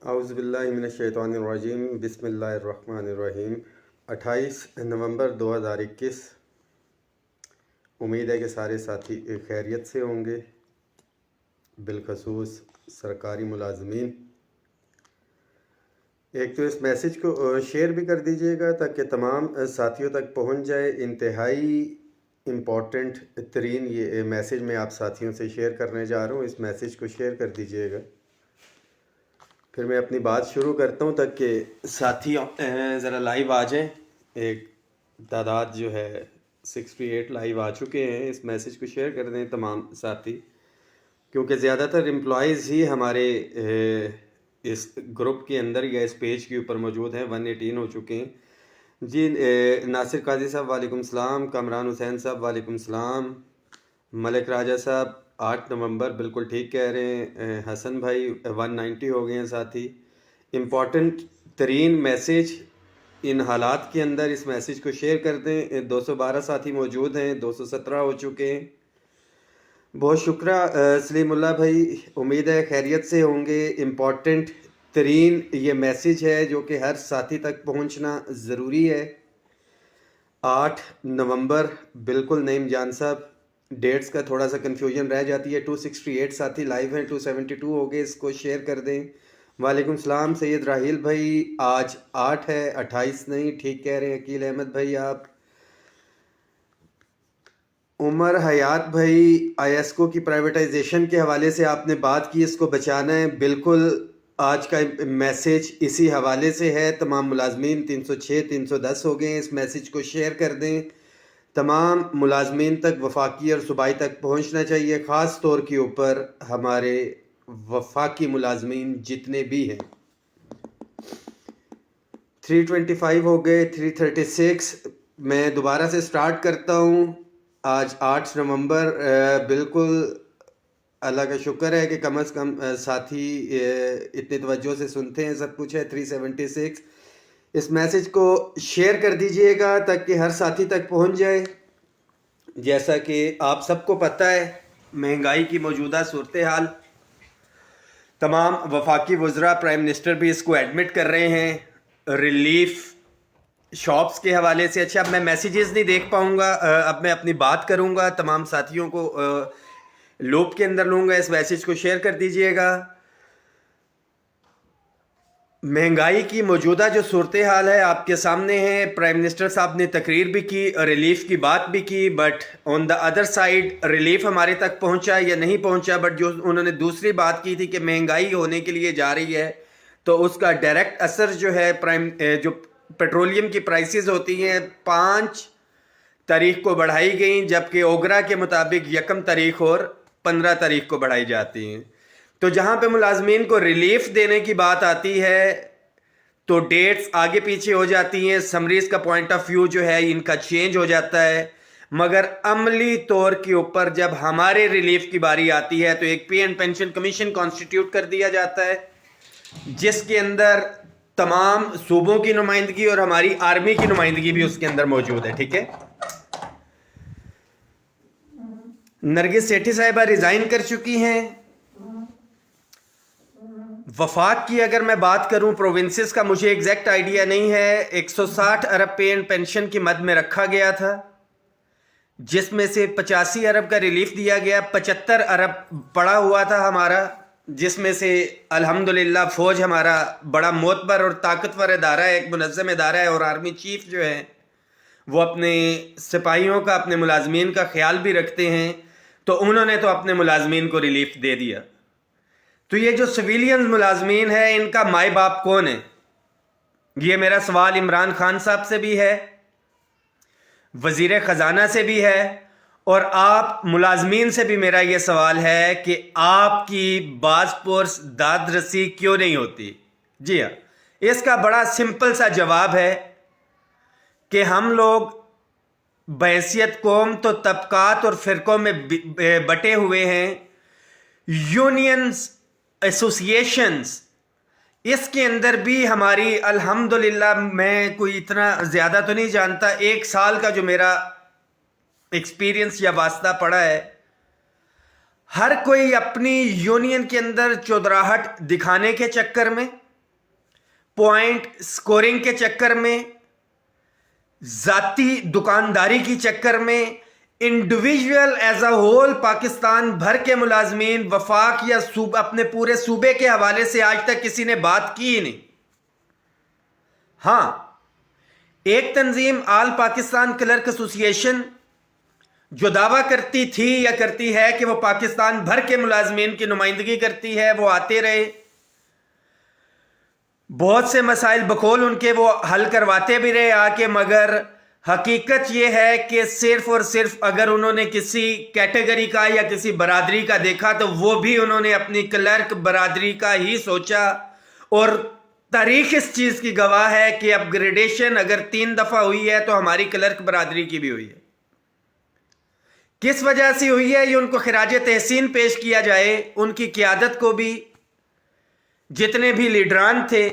اعوذ باللہ من الشیطان الرجیم بسم اللہ الرحمن الرحیم 28 نومبر 2021۔ امید ہے کہ سارے ساتھی خیریت سے ہوں گے، بالخصوص سرکاری ملازمین۔ ایک تو اس میسیج کو شیئر بھی کر دیجئے گا تاکہ تمام ساتھیوں تک پہنچ جائے۔ انتہائی امپورٹنٹ ترین یہ میسیج میں آپ ساتھیوں سے شیئر کرنے جا رہا ہوں، اس میسیج کو شیئر کر دیجئے گا۔ پھر میں اپنی بات شروع کرتا ہوں تاکہ ساتھی ذرا لائیو آ جائیں۔ ایک تعداد جو ہے 68 لائیو آ چکے ہیں۔ اس میسیج کو شیئر کر دیں تمام ساتھی، کیونکہ زیادہ تر امپلائیز ہی ہمارے اس گروپ کے اندر یا اس پیج کے اوپر موجود ہیں۔ 118 ہو چکے ہیں جی۔ ناصر قاضی صاحب وعلیکم السلام، کامران حسین صاحب وعلیکم السلام، ملک راجہ صاحب 8 نومبر بالکل ٹھیک کہہ رہے ہیں، حسن بھائی 190 ہو گئے ہیں ساتھی۔ امپورٹنٹ ترین میسیج ان حالات کے اندر، اس میسیج کو شیئر کر دیں۔ 212 ساتھی موجود ہیں، 217 ہو چکے ہیں۔ بہت شکریہ سلیم اللہ بھائی، امید ہے خیریت سے ہوں گے۔ امپورٹنٹ ترین یہ میسیج ہے جو کہ ہر ساتھی تک پہنچنا ضروری ہے۔ 8 نومبر بالکل نعیم جان صاحب، ڈیٹس کا تھوڑا سا کنفیوژن رہ جاتی ہے۔ 268 ساتھی لائیو ہیں، 272 ہو گئے، اس کو شیئر کر دیں۔ وعلیکم السلام سید راحیل بھائی، آج 8 ہے 28 نہیں، ٹھیک کہہ رہے ہیں عقیل احمد بھائی آپ۔ عمر حیات بھائی، آئی ایس کو کی پرائیویٹائزیشن کے حوالے سے آپ نے بات کی، اس کو بچانا ہے، بالکل آج کا میسیج اسی حوالے سے ہے۔ تمام ملازمین 306 310 ہو گئے ہیں، اس میسیج کو شیئر کر دیں۔ تمام ملازمین تک وفاقی اور صوبائی تک پہنچنا چاہیے، خاص طور کے اوپر ہمارے وفاقی ملازمین جتنے بھی ہیں۔ 325 ہو گئے، 336 میں دوبارہ سے سٹارٹ کرتا ہوں۔ آج 8 نومبر، بالکل اللہ کا شکر ہے کہ کم از کم ساتھی اتنی توجہ سے سنتے ہیں، سب کچھ ہے۔ 376 اس میسیج کو شیئر کر دیجئے گا تاکہ ہر ساتھی تک پہنچ جائے۔ جیسا کہ آپ سب کو پتہ ہے، مہنگائی کی موجودہ صورتحال، تمام وفاقی وزراء، پرائم منسٹر بھی اس کو ایڈمٹ کر رہے ہیں ریلیف شاپس کے حوالے سے۔ اچھا، اب میں میسیجز نہیں دیکھ پاؤں گا، اب میں اپنی بات کروں گا، تمام ساتھیوں کو لوپ کے اندر لوں گا۔ اس میسیج کو شیئر کر دیجئے گا۔ مہنگائی کی موجودہ جو صورتحال ہے آپ کے سامنے ہے۔ پرائم منسٹر صاحب نے تقریر بھی کی، ریلیف کی بات بھی کی، but on the other side relief ہمارے تک پہنچا یا نہیں پہنچا، بٹ جو انہوں نے دوسری بات کی تھی کہ مہنگائی ہونے کے لیے جا رہی ہے، تو اس کا ڈائریکٹ اثر جو ہے جو پیٹرولیم کی پرائسز ہوتی ہیں 5 تاریخ کو بڑھائی گئیں، جبکہ اوگرا کے مطابق 1 تاریخ اور 15 تاریخ کو بڑھائی جاتی ہیں۔ تو جہاں پہ ملازمین کو ریلیف دینے کی بات آتی ہے تو ڈیٹس آگے پیچھے ہو جاتی ہیں، سمریز کا پوائنٹ آف ویو جو ہے ان کا چینج ہو جاتا ہے، مگر عملی طور کے اوپر جب ہمارے ریلیف کی باری آتی ہے تو ایک pay and pension commission constituted کر دیا جاتا ہے، جس کے اندر تمام صوبوں کی نمائندگی اور ہماری آرمی کی نمائندگی بھی اس کے اندر موجود ہے۔ ٹھیک ہے، نرگس سیٹھی صاحبہ ریزائن کر چکی ہیں۔ وفاق کی اگر میں بات کروں، پروونسز کا مجھے ایگزیکٹ آئیڈیا نہیں ہے۔ 160 ارب پے اینڈ پینشن کی مد میں رکھا گیا تھا، جس میں سے 85 ارب کا ریلیف دیا گیا، 75 ارب پڑا ہوا تھا ہمارا، جس میں سے الحمدللہ فوج ہمارا بڑا معتبر اور طاقتور ادارہ ہے، ایک منظم ادارہ ہے، اور آرمی چیف جو ہے وہ اپنے سپاہیوں کا، اپنے ملازمین کا خیال بھی رکھتے ہیں، تو انہوں نے تو اپنے ملازمین کو ریلیف دے دیا۔ تو یہ جو سویلین ملازمین ہیں، ان کا مائی باپ کون ہے؟ یہ میرا سوال عمران خان صاحب سے بھی ہے، وزیر خزانہ سے بھی ہے، اور آپ ملازمین سے بھی میرا یہ سوال ہے کہ آپ کی باز پرس داد رسی کیوں نہیں ہوتی؟ جی ہاں، اس کا بڑا سمپل سا جواب ہے کہ ہم لوگ بحیثیت قوم تو طبقات اور فرقوں میں بٹے ہوئے ہیں، یونینز، ایسوسیشنز، اس کے اندر بھی ہماری الحمدللہ، میں کوئی اتنا زیادہ تو نہیں جانتا، 1 سال کا جو میرا ایکسپیرینس یا واسطہ پڑا ہے، ہر کوئی اپنی یونین کے اندر چودراہٹ دکھانے کے چکر میں پوائنٹ سکورنگ کے چکر میں، ذاتی دکانداری کی چکر میں، individual as a whole Pakistan بھر کے ملازمین وفاق یا اپنے پورے صوبے کے حوالے سے آج تک کسی نے بات کی ہی نہیں۔ ہاں، ایک تنظیم آل پاکستان کلرک ایسوسی ایشن جو دعویٰ کرتی تھی یا کرتی ہے کہ وہ پاکستان بھر کے ملازمین کی نمائندگی کرتی ہے، وہ آتے رہے، بہت سے مسائل بقول ان کے وہ حل کرواتے بھی رہے آ کے، مگر حقیقت یہ ہے کہ صرف اور صرف اگر انہوں نے کسی کیٹیگری کا یا کسی برادری کا دیکھا تو وہ بھی انہوں نے اپنی کلرک برادری کا ہی سوچا، اور تاریخ اس چیز کی گواہ ہے کہ اپ گریڈیشن اگر 3 دفعہ ہوئی ہے تو ہماری کلرک برادری کی بھی ہوئی ہے۔ کس وجہ سے ہوئی ہے یہ ان کو خراج تحسین پیش کیا جائے، ان کی قیادت کو بھی، جتنے بھی لیڈران تھے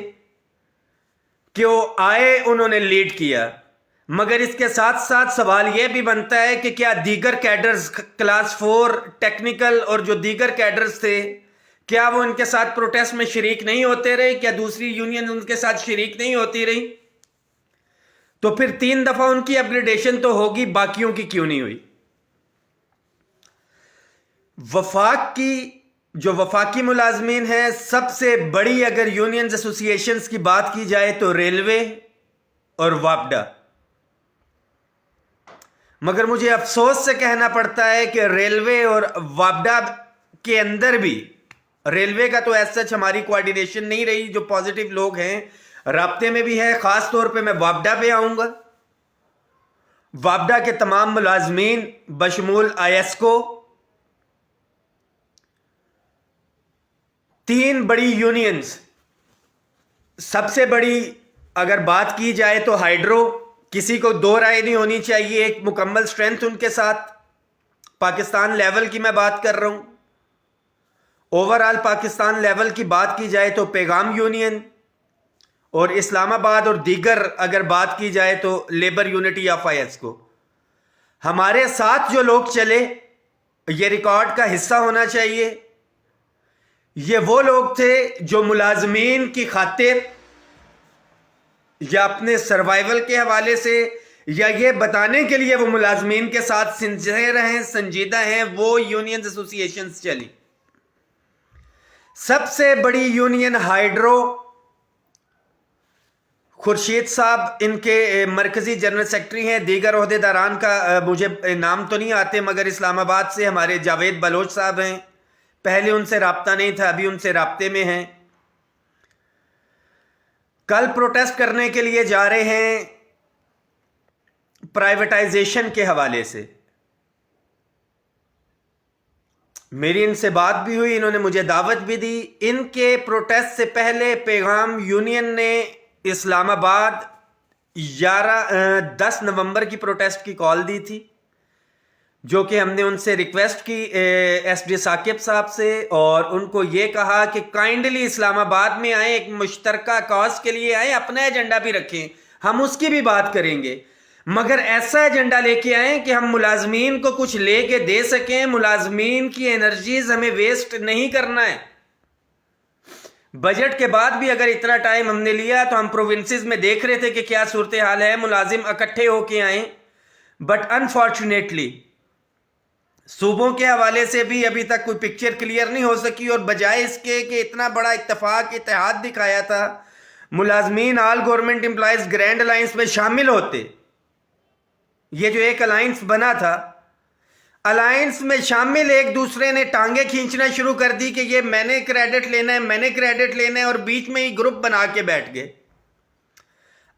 کہ وہ آئے انہوں نے لیڈ کیا، مگر اس کے ساتھ ساتھ سوال یہ بھی بنتا ہے کہ کیا دیگر کیڈرز کلاس 4 ٹیکنیکل اور جو دیگر کیڈرز تھے کیا وہ ان کے ساتھ پروٹیسٹ میں شریک نہیں ہوتے رہے؟ کیا دوسری یونین ان کے ساتھ شریک نہیں ہوتی رہی؟ تو پھر 3 دفعہ ان کی اپگریڈیشن تو ہوگی، باقیوں کی کیوں نہیں ہوئی؟ وفاق کی جو وفاقی ملازمین ہیں، سب سے بڑی اگر یونینز ایسوسی ایشنز کی بات کی جائے تو ریلوے اور واپڈا، مگر مجھے افسوس سے کہنا پڑتا ہے کہ ریلوے اور واپڈا کے اندر بھی، ریلوے کا تو ایسا ہماری کوارڈینیشن نہیں رہی، جو پازیٹیو لوگ ہیں رابطے میں بھی ہے، خاص طور پہ میں واپڈا پہ آؤں گا۔ واپڈا کے تمام ملازمین بشمول آئیسکو، 3 بڑی یونینز، سب سے بڑی اگر بات کی جائے تو ہائیڈرو، کسی کو دو رائے نہیں ہونی چاہیے، ایک مکمل سٹرینتھ ان کے ساتھ، پاکستان لیول کی میں بات کر رہا ہوں۔ اوورال پاکستان لیول کی بات کی جائے تو پیغام یونین، اور اسلام آباد اور دیگر اگر بات کی جائے تو لیبر یونٹی آف آئیسکو۔ ہمارے ساتھ جو لوگ چلے، یہ ریکارڈ کا حصہ ہونا چاہیے، یہ وہ لوگ تھے جو ملازمین کی خاطر یا اپنے سروائیول کے حوالے سے یا یہ بتانے کے لیے وہ ملازمین کے ساتھ سنسیئر ہیں، سنجیدہ ہیں، وہ یونینز ایسوسی ایشنز چلی۔ سب سے بڑی یونین ہائیڈرو، خورشید صاحب ان کے مرکزی جنرل سیکرٹری ہیں، دیگر عہدیداران کا مجھے نام تو نہیں آتے، مگر اسلام آباد سے ہمارے جاوید بلوچ صاحب ہیں، پہلے ان سے رابطہ نہیں تھا، ابھی ان سے رابطے میں ہیں۔ کل پروٹیسٹ کرنے کے لیے جا رہے ہیں پرائیویٹائزیشن کے حوالے سے۔ میری ان سے بات بھی ہوئی، انہوں نے مجھے دعوت بھی دی۔ ان کے پروٹیسٹ سے پہلے پیغام یونین نے اسلام آباد 10 نومبر کی پروٹیسٹ کی کال دی تھی، جو کہ ہم نے ان سے ریکویسٹ کی ایس ڈی ثاقب صاحب سے، اور ان کو یہ کہا کہ کائنڈلی اسلام آباد میں آئیں، ایک مشترکہ کاز کے لیے آئیں، اپنا ایجنڈا بھی رکھیں، ہم اس کی بھی بات کریں گے، مگر ایسا ایجنڈا لے کے آئیں کہ ہم ملازمین کو کچھ لے کے دے سکیں، ملازمین کی انرجیز ہمیں ویسٹ نہیں کرنا ہے۔ بجٹ کے بعد بھی اگر اتنا ٹائم ہم نے لیا تو ہم پروونسز میں دیکھ رہے تھے کہ کیا صورتحال ہے، ملازم اکٹھے ہو کے آئیں، بٹ انفارچونیٹلی صوبوں کے حوالے سے بھی ابھی تک کوئی پکچر کلیئر نہیں ہو سکی، اور بجائے اس کے کہ اتنا بڑا اتفاق اتحاد دکھایا تھا، ملازمین آل گورنمنٹ امپلائیز گرینڈ الائنس میں شامل ہوتے، یہ جو ایک الائنس بنا تھا، الائنس میں شامل ایک دوسرے نے ٹانگیں کھینچنا شروع کر دی کہ یہ میں نے کریڈٹ لینا ہے، میں نے کریڈٹ لینا ہے، اور بیچ میں ہی گروپ بنا کے بیٹھ گئے۔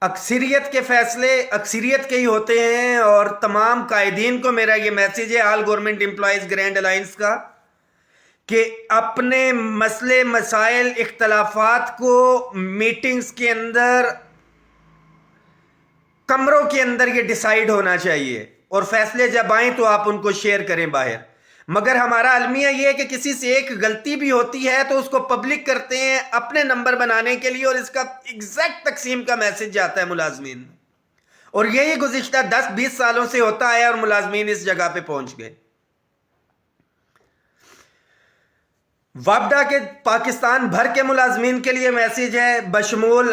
اکثریت کے فیصلے اکثریت کے ہی ہوتے ہیں، اور تمام قائدین کو میرا یہ میسیج ہے آل گورنمنٹ امپلائیز گرینڈ الائنس کا، کہ اپنے مسئلے مسائل اختلافات کو میٹنگز کے اندر، کمروں کے اندر یہ ڈیسائیڈ ہونا چاہیے، اور فیصلے جب آئیں تو آپ ان کو شیئر کریں باہر، مگر ہمارا المیہ یہ ہے کہ کسی سے ایک غلطی بھی ہوتی ہے تو اس کو پبلک کرتے ہیں اپنے نمبر بنانے کے لیے، اور اس کا ایگزیکٹ تقسیم کا میسج جاتا ہے ملازمین، اور یہی گزشتہ 10-20 سالوں سے ہوتا آیا، اور ملازمین اس جگہ پہ پہنچ گئے۔ واپڈا کے پاکستان بھر کے ملازمین کے لیے میسج ہے، بشمول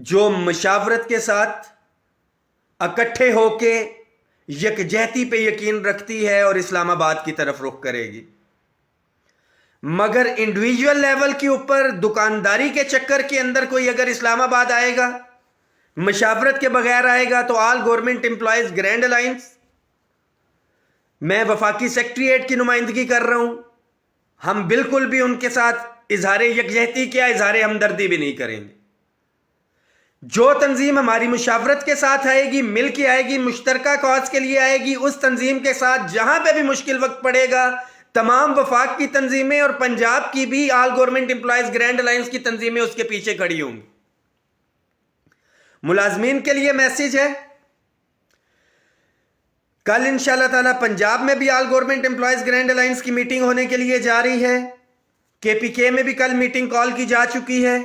جو مشاورت کے ساتھ اکٹھے ہو کے یکجہتی پہ یقین رکھتی ہے اور اسلام آباد کی طرف رخ کرے گی. مگر انڈیویجول لیول کے اوپر دکانداری کے چکر کے اندر کوئی اگر اسلام آباد آئے گا، مشاورت کے بغیر آئے گا، تو آل گورنمنٹ امپلائیز گرینڈ الائنس، میں وفاقی سیکریٹریٹ کی نمائندگی کر رہا ہوں، ہم بالکل بھی ان کے ساتھ اظہار یکجہتی کیا اظہار ہمدردی بھی نہیں کریں گے. جو تنظیم ہماری مشاورت کے ساتھ آئے گی، مل کے آئے گی، مشترکہ کاز کے لیے آئے گی، اس تنظیم کے ساتھ جہاں پہ بھی مشکل وقت پڑے گا، تمام وفاق کی تنظیمیں اور پنجاب کی بھی آل گورنمنٹ امپلائیز گرینڈ الائنس کی تنظیمیں اس کے پیچھے کھڑی ہوں گی. ملازمین کے لیے میسج ہے، کل انشاءاللہ تعالی پنجاب میں بھی آل گورنمنٹ امپلائیز گرینڈ الائنس کی میٹنگ ہونے کے لیے جا رہی ہے. KPK میں بھی کل میٹنگ کال کی جا چکی ہے.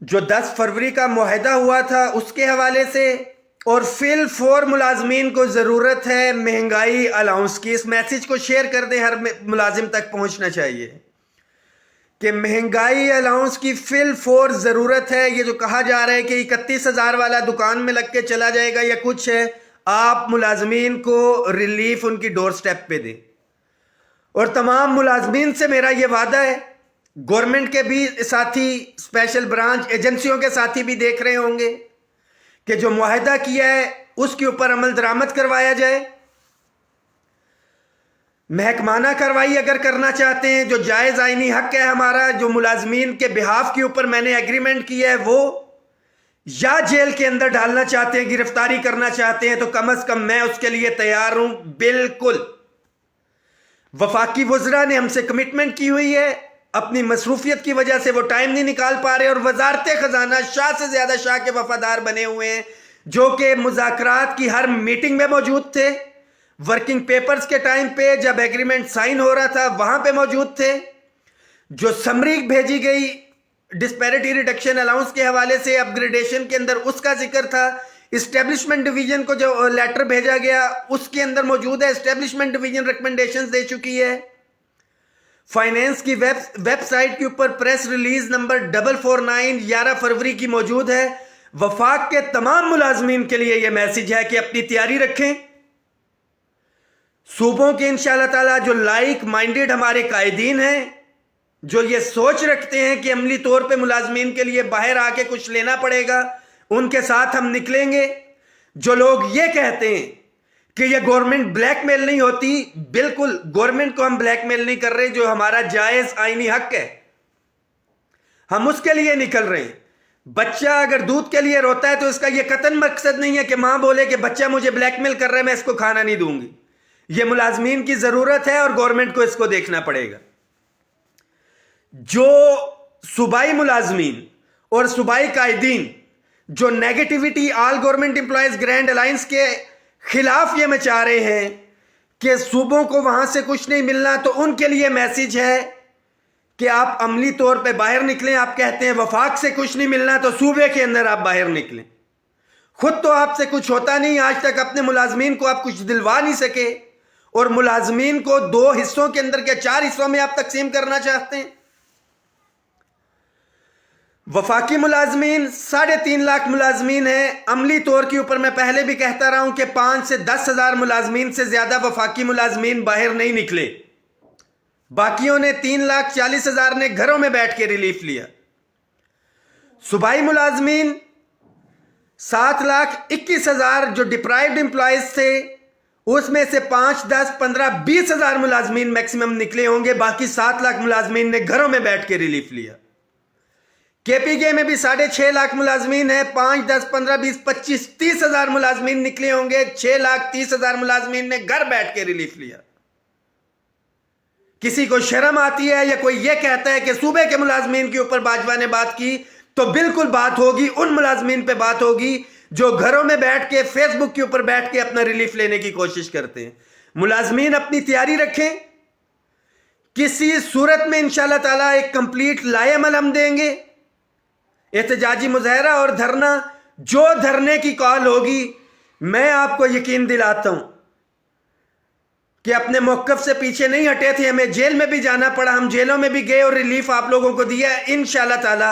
جو 10 فروری کا معاہدہ ہوا تھا اس کے حوالے سے، اور فی الفور ملازمین کو ضرورت ہے مہنگائی الاؤنس کی. اس میسج کو شیئر کر دیں، ہر ملازم تک پہنچنا چاہیے کہ مہنگائی الاؤنس کی فی الفور ضرورت ہے. یہ جو کہا جا رہا ہے کہ 31,000 والا دکان میں لگ کے چلا جائے گا یا کچھ ہے، آپ ملازمین کو ریلیف ان کی ڈور سٹیپ پہ دیں. اور تمام ملازمین سے میرا یہ وعدہ ہے، گورنمنٹ کے بھی ساتھی، اسپیشل برانچ ایجنسیوں کے ساتھی بھی دیکھ رہے ہوں گے کہ جو معاہدہ کیا ہے اس کے اوپر عمل درآمد کروایا جائے. محکمانہ کارروائی اگر کرنا چاہتے ہیں، جو جائز آئینی حق ہے ہمارا، جو ملازمین کے بہاف کے اوپر میں نے ایگریمنٹ کیا ہے، وہ یا جیل کے اندر ڈالنا چاہتے ہیں، گرفتاری کرنا چاہتے ہیں، تو کم از کم میں اس کے لیے تیار ہوں. بالکل وفاقی وزراء نے ہم سے کمٹمنٹ کی ہوئی ہے، اپنی مصروفیت کی وجہ سے وہ ٹائم نہیں نکال پا رہے، اور وزارت خزانہ شاہ سے زیادہ شاہ کے وفادار بنے ہوئے ہیں، جو کہ مذاکرات کی ہر میٹنگ میں موجود تھے، ورکنگ پیپرز کے ٹائم پہ جب ایگریمنٹ سائن ہو رہا تھا وہاں پہ موجود تھے. جو سمری بھیجی گئی ڈسپیرٹی ریڈکشن الاؤنس کے حوالے سے اپ گریڈیشن کے اندر اس کا ذکر تھا. اسٹیبلشمنٹ ڈویژن کو جو لیٹر بھیجا گیا اس کے اندر موجود ہے، اسٹیبلشمنٹ ڈویژن ریکمنڈیشنز دے چکی ہے. فائنینس کی ویب سائٹ کے اوپر پریس ریلیز نمبر 449 11 فروری کی موجود ہے. وفاق کے تمام ملازمین کے لیے یہ میسج ہے کہ اپنی تیاری رکھیں. صوبوں کے انشاءاللہ تعالی جو لائک مائنڈڈ ہمارے قائدین ہیں، جو یہ سوچ رکھتے ہیں کہ عملی طور پہ ملازمین کے لیے باہر آ کے کچھ لینا پڑے گا، ان کے ساتھ ہم نکلیں گے. جو لوگ یہ کہتے ہیں کہ یہ گورنمنٹ بلیک میل نہیں ہوتی، بالکل گورنمنٹ کو ہم بلیک میل نہیں کر رہے، جو ہمارا جائز آئینی حق ہے ہم اس کے لیے نکل رہے ہیں. بچہ اگر دودھ کے لیے روتا ہے تو اس کا یہ قطعاً مقصد نہیں ہے کہ ماں بولے کہ بچہ مجھے بلیک میل کر رہا ہے، میں اس کو کھانا نہیں دوں گی. یہ ملازمین کی ضرورت ہے اور گورنمنٹ کو اس کو دیکھنا پڑے گا. جو صوبائی ملازمین اور صوبائی قائدین جو نیگیٹیوٹی آل گورنمنٹ امپلائیز گرینڈ الائنس کے خلاف یہ مچا رہے ہیں کہ صوبوں کو وہاں سے کچھ نہیں ملنا، تو ان کے لیے میسج ہے کہ آپ عملی طور پہ باہر نکلیں. آپ کہتے ہیں وفاق سے کچھ نہیں ملنا، تو صوبے کے اندر آپ باہر نکلیں. خود تو آپ سے کچھ ہوتا نہیں، آج تک اپنے ملازمین کو آپ کچھ دلوا نہیں سکے، اور ملازمین کو 2 حصوں کے اندر کے 4 حصوں میں آپ تقسیم کرنا چاہتے ہیں. وفاقی ملازمین 3.5 لاکھ ملازمین ہیں. عملی طور کے اوپر میں پہلے بھی کہتا رہا ہوں کہ 5 سے 10 ہزار ملازمین سے زیادہ وفاقی ملازمین باہر نہیں نکلے. باقیوں نے 3,40,000 نے گھروں میں بیٹھ کے ریلیف لیا. صوبائی ملازمین 7,21,000 جو ڈپرائیوڈ امپلائیز تھے، اس میں سے 5, 10, 15, 20 ہزار ملازمین میکسیمم نکلے ہوں گے. باقی 7 لاکھ ملازمین نے گھروں میں بیٹھ کے ریلیف لیا. KPK میں بھی 6.5 لاکھ ملازمین ہیں. 5, 10, 15, 20, 25, 30 ہزار ملازمین نکلے ہوں گے. 6,30,000 ملازمین نے گھر بیٹھ کے ریلیف لیا. کسی کو شرم آتی ہے یا کوئی یہ کہتا ہے کہ صوبے کے ملازمین کے اوپر باجوہ نے بات کی، تو بالکل بات ہوگی ان ملازمین پہ بات ہوگی جو گھروں میں بیٹھ کے فیس بک کے اوپر بیٹھ کے اپنا ریلیف لینے کی کوشش کرتے ہیں. ملازمین اپنی تیاری رکھیں. کسی صورت میں انشاءاللہ تعالیٰ ایک کمپلیٹ لائے عمل ہم دیں گے. احتجاجی مظاہرہ اور دھرنا، جو دھرنے کی کال ہوگی، میں آپ کو یقین دلاتا ہوں کہ اپنے موقف سے پیچھے نہیں ہٹے تھے. ہمیں جیل میں بھی جانا پڑا، ہم جیلوں میں بھی گئے اور ریلیف آپ لوگوں کو دیا ہے. انشاءاللہ تعالی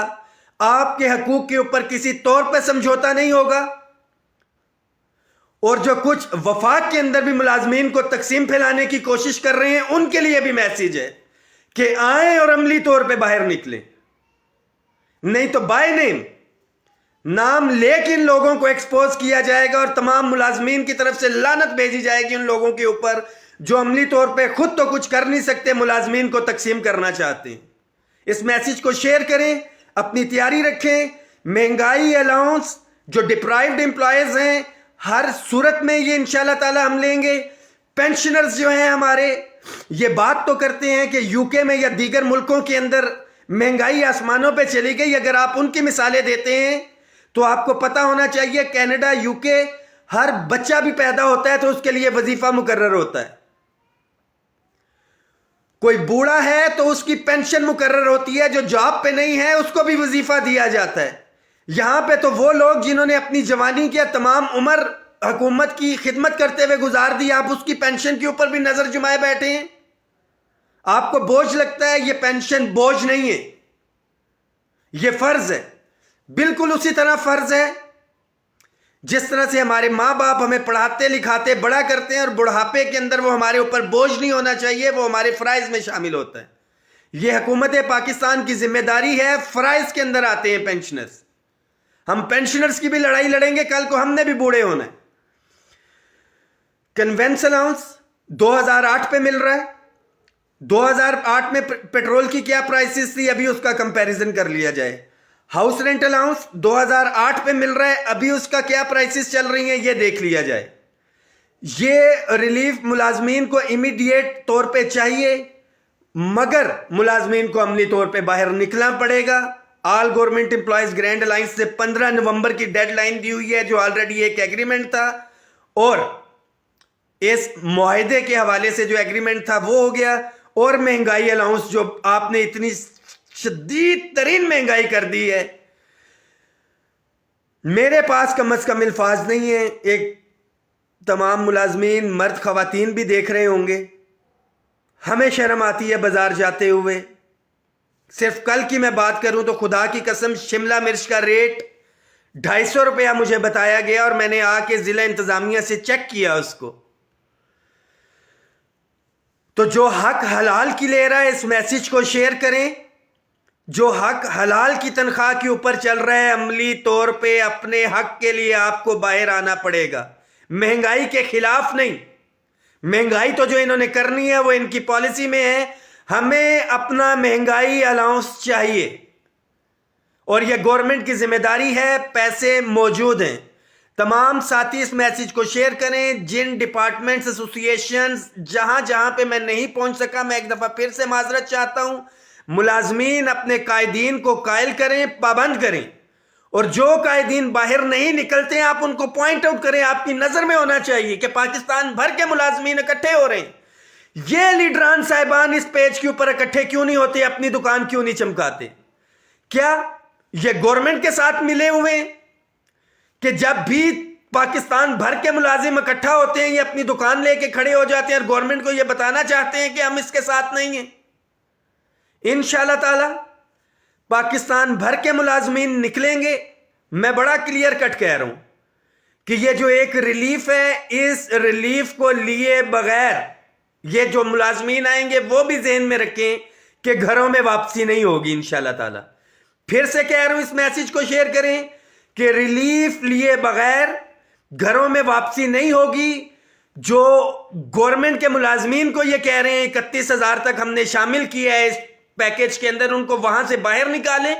آپ کے حقوق کے اوپر کسی طور پہ سمجھوتا نہیں ہوگا. اور جو کچھ وفاق کے اندر بھی ملازمین کو تقسیم پھیلانے کی کوشش کر رہے ہیں, ان کے لیے بھی میسیج ہے کہ آئیں اور عملی طور پہ باہر نکلیں, نہیں تو بائی نیم نام لے کے ان لوگوں کو ایکسپوز کیا جائے گا اور تمام ملازمین کی طرف سے لعنت بھیجی جائے گی ان لوگوں کے اوپر جو عملی طور پہ خود تو کچھ کر نہیں سکتے, ملازمین کو تقسیم کرنا چاہتے ہیں. اس میسیج کو شیئر کریں, اپنی تیاری رکھیں. مہنگائی الاؤنس جو ڈپرائیوڈ امپلائیز ہیں ہر صورت میں یہ انشاءاللہ تعالی ہم لیں گے. پینشنرز جو ہیں ہمارے یہ بات تو کرتے ہیں کہ یو کے میں یا دیگر ملکوں کے اندر مہنگائی آسمانوں پہ چلی گئی. اگر آپ ان کی مثالیں دیتے ہیں تو آپ کو پتا ہونا چاہیے کینیڈا, یو کے, ہر بچہ بھی پیدا ہوتا ہے تو اس کے لیے وظیفہ مقرر ہوتا ہے. کوئی بوڑھا ہے تو اس کی پینشن مقرر ہوتی ہے, جو جاب پہ نہیں ہے اس کو بھی وظیفہ دیا جاتا ہے. یہاں پہ تو وہ لوگ جنہوں نے اپنی جوانی کی تمام عمر حکومت کی خدمت کرتے ہوئے گزار دی, آپ اس کی پینشن کے اوپر بھی نظر جمائے بیٹھے ہیں. آپ کو بوجھ لگتا ہے, یہ پینشن بوجھ نہیں ہے, یہ فرض ہے. بالکل اسی طرح فرض ہے جس طرح سے ہمارے ماں باپ ہمیں پڑھاتے لکھاتے بڑا کرتے ہیں اور بڑھاپے کے اندر وہ ہمارے اوپر بوجھ نہیں ہونا چاہیے, وہ ہمارے فرائض میں شامل ہوتا ہے. یہ حکومت پاکستان کی ذمہ داری ہے. فرائض کے اندر آتے ہیں پینشنرز. ہم پینشنرز کی بھی لڑائی لڑیں گے, کل کو ہم نے بھی بوڑھے ہونا ہے. کنوینس الاؤنس 2008 پہ مل رہا ہے. 2008 میں پیٹرول کی کیا پرائسز تھی, ابھی اس کا کمپیریزن کر لیا جائے. ہاؤس رینٹ الاؤنس 2008 پہ مل رہا ہے, ابھی اس کا کیا پرائسز چل رہی ہیں یہ دیکھ لیا جائے. یہ ریلیف ملازمین کو امیڈیٹ طور پہ چاہیے, مگر ملازمین کو عملی طور پہ باہر نکلنا پڑے گا. All government employees grand alliance سے 15 نومبر کی ڈیڈ لائن دی ہوئی ہے, جو آلریڈی ایک ایگریمنٹ تھا, اور اس معاہدے کے حوالے سے جو ایگریمنٹ تھا وہ ہو گیا. اور مہنگائی الاؤنس جو آپ نے اتنی شدید ترین مہنگائی کر دی ہے, میرے پاس کم از کم الفاظ نہیں ہیں. ایک تمام ملازمین مرد خواتین بھی دیکھ رہے ہوں گے, ہمیں شرم آتی ہے بازار جاتے ہوئے. صرف کل کی میں بات کروں تو خدا کی قسم شملہ مرچ کا ریٹ 250 روپیہ مجھے بتایا گیا, اور میں نے آ کے ضلع انتظامیہ سے چیک کیا اس کو. تو جو حق حلال کی لے رہا ہے اس میسیج کو شیئر کریں. جو حق حلال کی تنخواہ کے اوپر چل رہا ہے, عملی طور پہ اپنے حق کے لیے آپ کو باہر آنا پڑے گا. مہنگائی کے خلاف نہیں, مہنگائی تو جو انہوں نے کرنی ہے وہ ان کی پالیسی میں ہے. ہمیں اپنا مہنگائی الاؤنس چاہیے, اور یہ گورنمنٹ کی ذمہ داری ہے. پیسے موجود ہیں. تمام ساتھی اس میسیج کو شیئر کریں. جن ڈپارٹمنٹس, ایسوسیشنز, جہاں جہاں پہ میں نہیں پہنچ سکا, میں ایک دفعہ پھر سے معذرت چاہتا ہوں. ملازمین اپنے قائدین کو قائل کریں, پابند کریں, اور جو قائدین باہر نہیں نکلتے آپ ان کو پوائنٹ آؤٹ کریں. آپ کی نظر میں ہونا چاہیے کہ پاکستان بھر کے ملازمین اکٹھے ہو رہے ہیں. یہ لیڈران صاحبان اس پیج کے اوپر اکٹھے کیوں نہیں ہوتے, اپنی دکان کیوں نہیں چمکاتے؟ کیا یہ گورنمنٹ کے ساتھ ملے ہوئے ہیں کہ جب بھی پاکستان بھر کے ملازم اکٹھا ہوتے ہیں یہ اپنی دکان لے کے کھڑے ہو جاتے ہیں اور گورنمنٹ کو یہ بتانا چاہتے ہیں کہ ہم اس کے ساتھ نہیں ہیں؟ انشاءاللہ تعالی پاکستان بھر کے ملازمین نکلیں گے. میں بڑا کلیئر کٹ کہہ رہا ہوں کہ یہ جو ایک ریلیف ہے, اس ریلیف کو لیے بغیر یہ جو ملازمین آئیں گے وہ بھی ذہن میں رکھیں کہ گھروں میں واپسی نہیں ہوگی انشاءاللہ تعالی. پھر سے کہہ رہا ہوں, اس میسیج کو شیئر کریں کہ ریلیف لیے بغیر گھروں میں واپسی نہیں ہوگی. جو گورنمنٹ کے ملازمین کو یہ کہہ رہے ہیں 31,000 تک ہم نے شامل کیا ہے اس پیکیج کے اندر, ان کو وہاں سے باہر نکالیں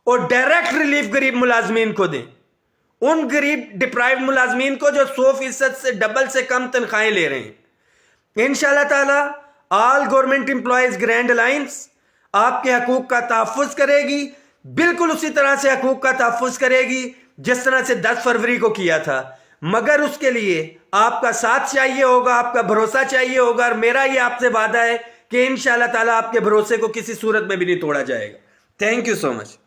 اور ڈائریکٹ ریلیف غریب ملازمین کو دیں. ان غریب ڈپرائیوڈ ملازمین کو جو 100% سے ڈبل سے کم تنخواہیں لے رہے ہیں. انشاءاللہ تعالی آل گورنمنٹ امپلائیز گرینڈ الائنس آپ کے حقوق کا تحفظ کرے گی, بالکل اسی طرح سے حقوق کا تحفظ کرے گی جس طرح سے 10 فروری کو کیا تھا. مگر اس کے لیے آپ کا ساتھ چاہیے ہوگا, آپ کا بھروسہ چاہیے ہوگا, اور میرا یہ آپ سے وعدہ ہے کہ انشاءاللہ تعالی آپ کے بھروسے کو کسی صورت میں بھی نہیں توڑا جائے گا. Thank you so much.